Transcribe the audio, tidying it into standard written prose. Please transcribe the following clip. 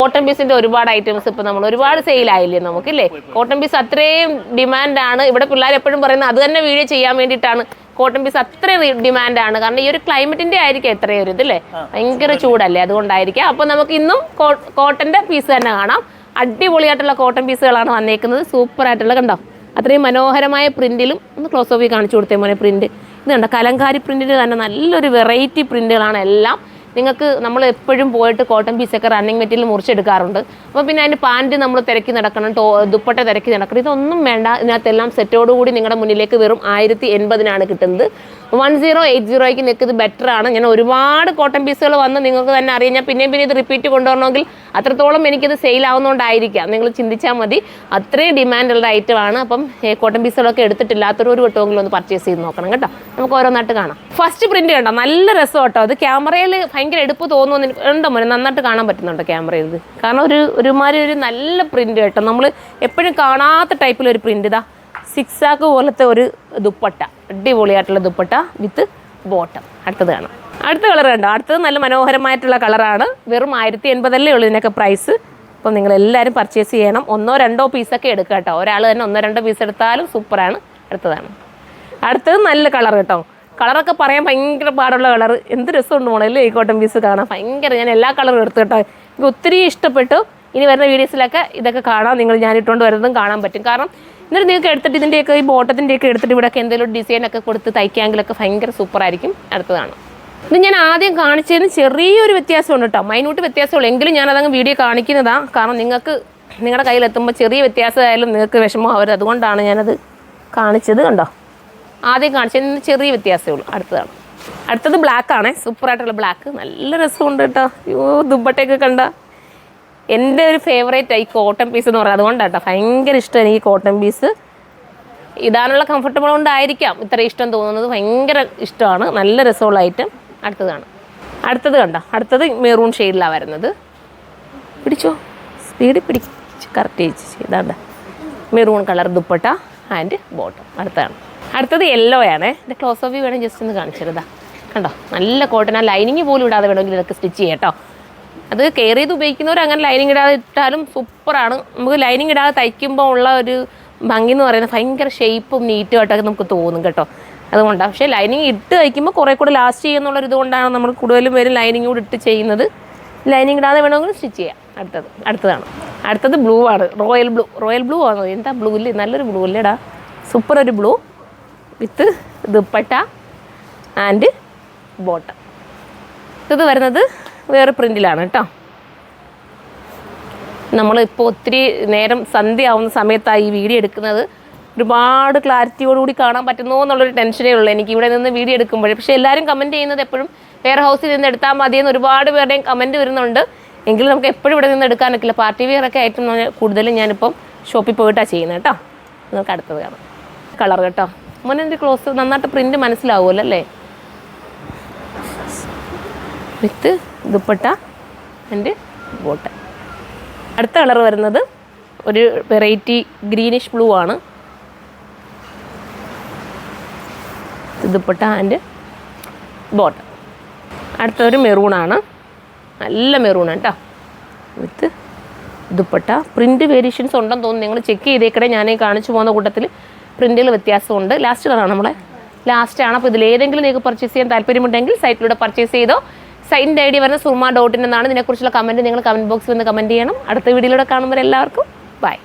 Cotton പീസിന്റെ ഒരുപാട് items ഇപ്പൊ നമ്മൾ ഒരുപാട് സെയിലായില്ലേ നമുക്കില്ലേ. കോട്ടൺ പീസ് അത്രയും ഡിമാൻഡാണ്. ഇവിടെ പിള്ളേർ എപ്പോഴും പറയുന്നത് അത് തന്നെ വീഡിയോ ചെയ്യാൻ വേണ്ടിയിട്ടാണ്. കോട്ടൺ പീസ് അത്രയും ഡിമാൻഡാണ്. കാരണം ഈ ഒരു ക്ലൈമറ്റിന്റെ ആയിരിക്കും എത്രയും ഒരു ഇതല്ലേ, ഭയങ്കര ചൂടല്ലേ, അതുകൊണ്ടായിരിക്കാം. അപ്പൊ നമുക്ക് ഇന്നും കോട്ടന്റെ പീസ് തന്നെ കാണാം. അടിപൊളിയായിട്ടുള്ള കോട്ടൺ പീസുകളാണ് വന്നേക്കുന്നത്. സൂപ്പർ ആയിട്ടുള്ള കണ്ടോ, അത്രയും മനോഹരമായ പ്രിന്റിലും. ഒന്ന് ക്ലോസ് ഓഫ് കാണിച്ചു കൊടുത്തേ മോനെ. പ്രിന്റ് ഇത് കണ്ടോ, കലങ്കാരി പ്രിന്റിൽ തന്നെ നല്ലൊരു വെറൈറ്റി പ്രിന്റുകളാണ് എല്ലാം. നിങ്ങൾക്ക് നമ്മൾ എപ്പോഴും പോയിട്ട് കോട്ടൺ പീസൊക്കെ റണ്ണിങ് മെറ്റീരിയൽ മുറിച്ചെടുക്കാറുണ്ട്. അപ്പോൾ പിന്നെ അതിൻ്റെ പാൻറ്റ് നമ്മൾ തിരക്കി നടക്കണം, ദുപ്പട്ട തിരക്കി നടക്കണം. ഇതൊന്നും വേണ്ട. ഇതിനകത്തെല്ലാം സെറ്റോടുകൂടി നിങ്ങളുടെ മുന്നിലേക്ക് വെറും 1080 കിട്ടുന്നത്. 1080ക്ക് നിങ്ങൾക്ക് ഇത് ബെറ്റർ ആണ്. ഞാൻ ഒരുപാട് കോട്ടൺ പീസുകൾ വന്ന് നിങ്ങൾക്ക് തന്നെ അറിയാം. ഞാൻ പിന്നെയും ഇത് റിപ്പീറ്റ് കൊണ്ടുവരണമെങ്കിൽ അത്രത്തോളം എനിക്കിത് സെയിൽ ആവുന്നതുകൊണ്ടായിരിക്കാം. നിങ്ങൾ ചിന്തിച്ചാൽ മതി, അത്രയും ഡിമാൻഡുള്ള ഐറ്റമാണ്. അപ്പം കോട്ടൺ പീസുകളൊക്കെ എടുത്തിട്ടില്ലാത്തൊരു ഒരു വട്ടമെങ്കിലും ഒന്ന് പർച്ചേസ് ചെയ്ത് നോക്കണം കേട്ടോ. നമുക്ക് ഓരോന്നായിട്ട് കാണാം. ഫസ്റ്റ് പ്രിന്റ് കണ്ടോ, നല്ല രസം കേട്ടോ. അത് ക്യാമറയിൽ ഭയങ്കര എടുപ്പ് തോന്നുന്നു. ഉണ്ടോ മോനെ, നന്നായിട്ട് കാണാൻ പറ്റുന്നുണ്ട് ക്യാമറയിൽ. ഇത് കാരണം ഒരുമാതിരി ഒരു നല്ല പ്രിന്റ് കേട്ടോ. നമ്മൾ എപ്പോഴും കാണാത്ത ടൈപ്പിലൊരു പ്രിന്റ്. ഇതാ സിക്സാക്ക് പോലത്തെ ഒരു ദുപ്പട്ട, അടിപൊളിയായിട്ടുള്ള ദുപ്പട്ട വിത്ത് ബോട്ടം. അടുത്തത് കാണാം. അടുത്ത കളർ കണ്ടോ, അടുത്തത് നല്ല മനോഹരമായിട്ടുള്ള കളറാണ്. വെറും 1080 ഉള്ളൂ ഇതിനൊക്കെ പ്രൈസ്. അപ്പോൾ നിങ്ങൾ എല്ലാവരും പർച്ചേസ് ചെയ്യണം. 1-2 പീസൊക്കെ എടുക്കുക കേട്ടോ. ഒരാൾ തന്നെ 1-2 പീസ് എടുത്താലും സൂപ്പറാണ്. അടുത്തതാണ്. അടുത്തത് നല്ല കളർ കേട്ടോ. കളറൊക്കെ പറയാൻ ഭയങ്കര പാടുള്ള കളർ. എന്ത് രസമുണ്ട് മോളല്ലേ ഈ കോട്ടൺ പീസ് കാണാൻ. ഭയങ്കര, ഞാൻ എല്ലാ കളറും എടുത്തു കേട്ടോ. എനിക്ക് ഒത്തിരി ഇഷ്ടപ്പെട്ടു. ഇനി വരുന്ന വീഡിയോസിലൊക്കെ ഇതൊക്കെ കാണാം. നിങ്ങൾ ഞാനിട്ടുകൊണ്ട് വരുന്നതും കാണാൻ പറ്റും. കാരണം എന്നിട്ട് നിങ്ങൾക്ക് എടുത്തിട്ട് ഇതിൻ്റെയൊക്കെ ഈ ബോട്ടത്തിൻ്റെയൊക്കെ എടുത്തിട്ട് ഇവിടെയൊക്കെ എന്തെങ്കിലും ഡിസൈനൊക്കെ കൊടുത്ത് തയ്ക്കാമെങ്കിലൊക്കെ ഭയങ്കര സൂപ്പറായിരിക്കും. അടുത്തതാണ്. ഇത് ഞാൻ ആദ്യം കാണിച്ചതിന് ചെറിയൊരു വ്യത്യാസമുണ്ട് കേട്ടോ, മൈന്യൂട്ട് വ്യത്യാസമുള്ളൂ. എങ്കിലും ഞാനതങ്ങ് വീഡിയോ കാണിക്കുന്നതാണ്. കാരണം നിങ്ങൾക്ക് നിങ്ങളുടെ കയ്യിലെത്തുമ്പോൾ ചെറിയ വ്യത്യാസമായാലും നിങ്ങൾക്ക് വിഷമമാവരുത്. അതുകൊണ്ടാണ് ഞാനത് കാണിച്ചത്. കണ്ടോ, ആദ്യം കാണിച്ചതിന് ചെറിയ വ്യത്യാസമേ ഉള്ളൂ. അടുത്തതാണ്. അടുത്തത് ബ്ലാക്കാണ്. സൂപ്പറായിട്ടുള്ള ബ്ലാക്ക്. നല്ല രസമുണ്ട് കേട്ടോ. അയ്യോ, ദുപ്പട്ടയൊക്കെ കണ്ട എൻ്റെ ഒരു ഫേവറേറ്റ് ഈ കോട്ടൺ പീസ് എന്ന് പറയുന്നത്. അതുകൊണ്ടാണ് കേട്ടോ ഭയങ്കര ഇഷ്ടം എനിക്ക് കോട്ടൺ പീസ്. ഇടാനുള്ള കംഫർട്ടബിൾ കൊണ്ടായിരിക്കാം ഇത്ര ഇഷ്ടം തോന്നുന്നത്. ഭയങ്കര ഇഷ്ടമാണ്. നല്ല രസമുള്ള ഐറ്റം. അടുത്തതാണ്. അടുത്തത് കണ്ടോ, അടുത്തത് മെറൂൺ ഷെയ്ഡിലാണ് വരുന്നത്. പിടിച്ചോ, സ്പീഡിൽ പിടിച്ച് കറക്റ്റ് ഇതാണ്ട maroon colour dupatta and bottom. അടുത്തതാണ്. അടുത്തത് യെല്ലോ ആണ്. ഇതിൻ്റെ ക്ലോസ് ഓഫ് വ്യൂ വേണം ജസ്റ്റ് ഒന്ന് കാണിച്ചിരുതാ. കണ്ടോ, നല്ല കോട്ടൺ. ആ ലൈനിങ് പോലും ഇടാതെ വേണമെങ്കിൽ ഇതൊക്കെ സ്റ്റിച്ച് ചെയ്യാം കേട്ടോ. അത് കെയർ ചെയ്ത് ഉപയോഗിക്കുന്നവർ അങ്ങനെ ലൈനിങ് ഇടാതെ ഇട്ടാലും സൂപ്പറാണ്. നമുക്ക് ലൈനിങ് ഇടാതെ തയ്ക്കുമ്പോൾ ഉള്ള ഒരു ഭംഗി എന്ന് പറയുന്നത് ഭയങ്കര ഷേപ്പും നീറ്റും ആയിട്ടൊക്കെ നമുക്ക് തോന്നും കേട്ടോ. അതുകൊണ്ടാണ്. പക്ഷേ ലൈനിങ് ഇട്ട് തയ്ക്കുമ്പോൾ കുറേ കൂടെ ലാസ്റ്റ് ചെയ്യുന്നുള്ളൊരു ഇതുകൊണ്ടാണ് നമ്മൾ കൂടുതലും പേര് ലൈനിങ് കൂടെ ഇട്ട് ചെയ്യുന്നത്. ലൈനിങ് ഇടാതെ വേണമെങ്കിൽ സ്റ്റിച്ച് ചെയ്യാം. അടുത്തതാണ്. അടുത്തത് ബ്ലൂ ആണ്. റോയൽ ബ്ലൂ ആണോ, എന്താ ബ്ലൂ ഇല്ലേ, നല്ലൊരു ബ്ലൂ അല്ലേടാ. സൂപ്പർ ഒരു blue with dupatta and bottom. ഇത് വരുന്നത് വേറെ പ്രിൻറ്റിലാണ് കേട്ടോ. നമ്മളിപ്പോൾ ഒത്തിരി നേരം സന്ധ്യ ആവുന്ന സമയത്താണ് ഈ വീഡിയോ എടുക്കുന്നത്. ഒരുപാട് ക്ലാരിറ്റിയോടുകൂടി കാണാൻ പറ്റുന്നോ എന്നുള്ളൊരു ടെൻഷനേ ഉള്ളൂ എനിക്ക് ഇവിടെ നിന്ന് വീഡിയോ എടുക്കുമ്പോഴേ. പക്ഷേ എല്ലാവരും കമൻറ്റ് ചെയ്യുന്നത് എപ്പോഴും വെയർ ഹൗസിൽ നിന്ന് എടുത്താൽ മതിയെന്ന് ഒരുപാട് പേരുടെയും കമൻറ്റ് വരുന്നുണ്ട്. എങ്കിലും നമുക്ക് എപ്പോഴും ഇവിടെ നിന്ന് എടുക്കാൻ പറ്റില്ല. പാർട്ടി വെയറൊക്കെ ആയിട്ടും കൂടുതലും ഞാനിപ്പം ഷോപ്പിൽ പോയിട്ടാണ് ചെയ്യുന്നത് കേട്ടോ. നിങ്ങൾക്ക് അടുത്തത് കാണാം. കളർ കേട്ടോ മോനെ, എൻ്റെ ക്ലോസ് നന്നായിട്ട് പ്രിൻറ്റ് മനസ്സിലാവുമല്ലോ അല്ലേ. വിത്ത് ദുപ്പട്ട ആൻഡ് ബോട്ടം. അടുത്ത കളർ വരുന്നത് ഒരു വെറൈറ്റി ഗ്രീനിഷ് ബ്ലൂ ആണ്. Dupatta and bottom. അടുത്തൊരു മെറൂണാണ്. നല്ല മെറൂണാണ് കേട്ടോ വിത്ത് ദുപ്പട്ട. പ്രിൻറ്റ് വേരിയേഷൻസ് ഉണ്ടെന്ന് തോന്നുന്നു. നിങ്ങൾ ചെക്ക് ചെയ്തേക്കണേ. ഞാൻ കാണിച്ചു പോകുന്ന കൂട്ടത്തിൽ പ്രിൻറ്റുകൾ വ്യത്യാസമുണ്ട്. ലാസ്റ്റ് കളറാണ് നമ്മളെ ലാസ്റ്റാണ്. അപ്പോൾ ഇതിലേതെങ്കിലും നിങ്ങൾക്ക് പർച്ചേസ് ചെയ്യാൻ താല്പര്യമുണ്ടെങ്കിൽ സൈറ്റിലൂടെ പർച്ചേസ് ചെയ്തോ. സൈറ്റിൻ്റെ ഐ ഡി വരുന്നത് surma.in എന്നാണ്. ഇതിനെക്കുറിച്ചുള്ള കമൻറ്റ് നിങ്ങൾ കമൻറ്റ് ബോക്സിൽ വന്ന് കമൻറ്റ് ചെയ്യണം. അടുത്ത വീഡിയോയിലൂടെ കാണുമ്പോൾ എല്ലാവർക്കും ബൈ.